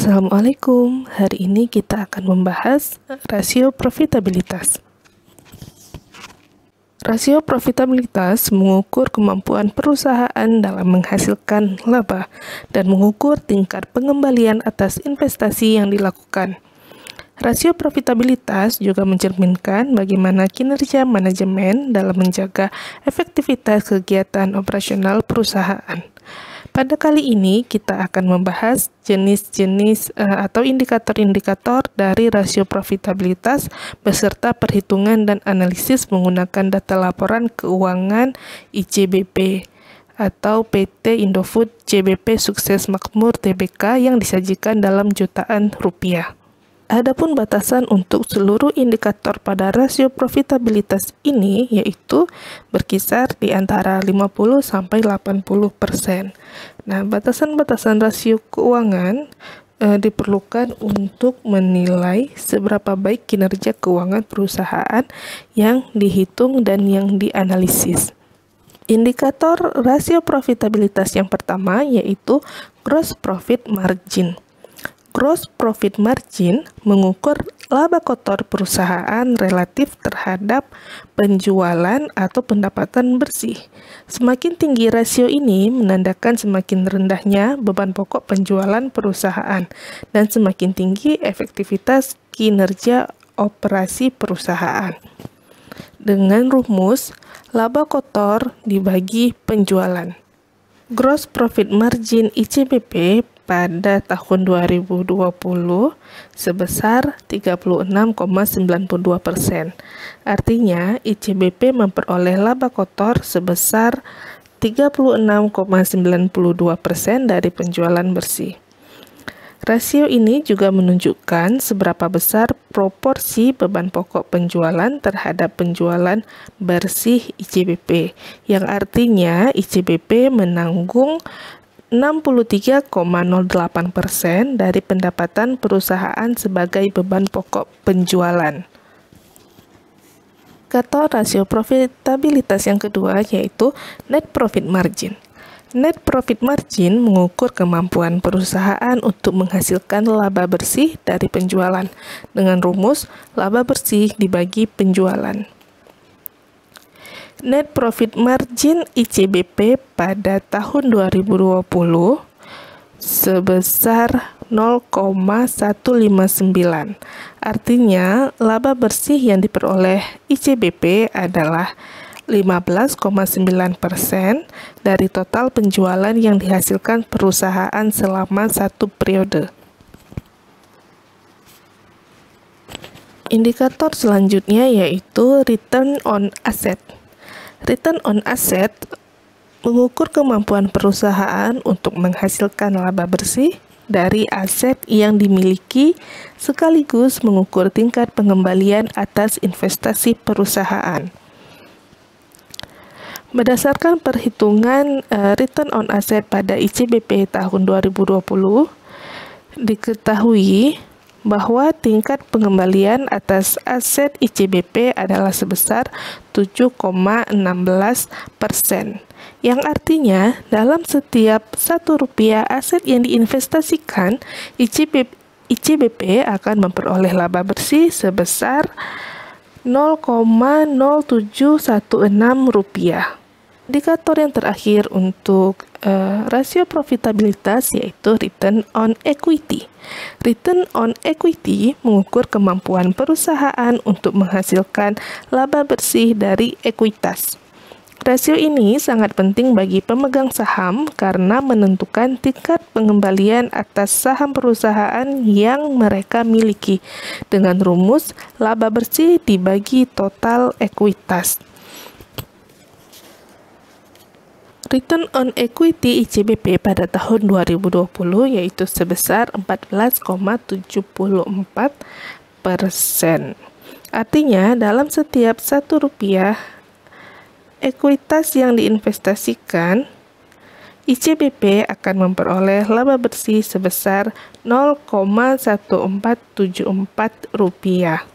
Assalamualaikum, hari ini kita akan membahas rasio profitabilitas. Rasio profitabilitas mengukur kemampuan perusahaan dalam menghasilkan laba dan mengukur tingkat pengembalian atas investasi yang dilakukan. Rasio profitabilitas juga mencerminkan bagaimana kinerja manajemen dalam menjaga efektivitas kegiatan operasional perusahaan. Pada kali ini, kita akan membahas jenis-jenis atau indikator-indikator dari rasio profitabilitas beserta perhitungan dan analisis menggunakan data laporan keuangan ICBP atau PT Indofood CBP Sukses Makmur Tbk yang disajikan dalam jutaan rupiah. Adapun batasan untuk seluruh indikator pada rasio profitabilitas ini yaitu berkisar di antara 50-80%. Nah, batasan-batasan rasio keuangan diperlukan untuk menilai seberapa baik kinerja keuangan perusahaan yang dihitung dan yang dianalisis. Indikator rasio profitabilitas yang pertama yaitu gross profit margin. Gross profit margin mengukur laba kotor perusahaan relatif terhadap penjualan atau pendapatan bersih. Semakin tinggi rasio ini menandakan semakin rendahnya beban pokok penjualan perusahaan dan semakin tinggi efektivitas kinerja operasi perusahaan. Dengan rumus laba kotor dibagi penjualan. Gross profit margin ICBP pada tahun 2020 sebesar 36,92%. Artinya, ICBP memperoleh laba kotor sebesar 36,92% dari penjualan bersih. Rasio ini juga menunjukkan seberapa besar proporsi beban pokok penjualan terhadap penjualan bersih ICBP, yang artinya ICBP menanggung 63,08% dari pendapatan perusahaan sebagai beban pokok penjualan. Indikator rasio profitabilitas yang kedua yaitu net profit margin. Net profit margin mengukur kemampuan perusahaan untuk menghasilkan laba bersih dari penjualan dengan rumus laba bersih dibagi penjualan. Net profit margin ICBP pada tahun 2020 sebesar 0,159. Artinya, laba bersih yang diperoleh ICBP adalah 15,9% dari total penjualan yang dihasilkan perusahaan selama satu periode. Indikator selanjutnya yaitu return on asset. Return on asset mengukur kemampuan perusahaan untuk menghasilkan laba bersih dari aset yang dimiliki sekaligus mengukur tingkat pengembalian atas investasi perusahaan. Berdasarkan perhitungan return on asset pada ICBP tahun 2020, diketahui bahwa tingkat pengembalian atas aset ICBP adalah sebesar 7,16%, yang artinya dalam setiap Rp1 aset yang diinvestasikan, ICBP akan memperoleh laba bersih sebesar Rp0,0716. Indikator yang terakhir untuk rasio profitabilitas yaitu return on equity. Return on equity mengukur kemampuan perusahaan untuk menghasilkan laba bersih dari ekuitas. Rasio ini sangat penting bagi pemegang saham karena menentukan tingkat pengembalian atas saham perusahaan yang mereka miliki dengan rumus laba bersih dibagi total ekuitas. Return on equity ICBP pada tahun 2020 yaitu sebesar 14,74%. Artinya, dalam setiap Rp1 ekuitas yang diinvestasikan, ICBP akan memperoleh laba bersih sebesar Rp0,1474.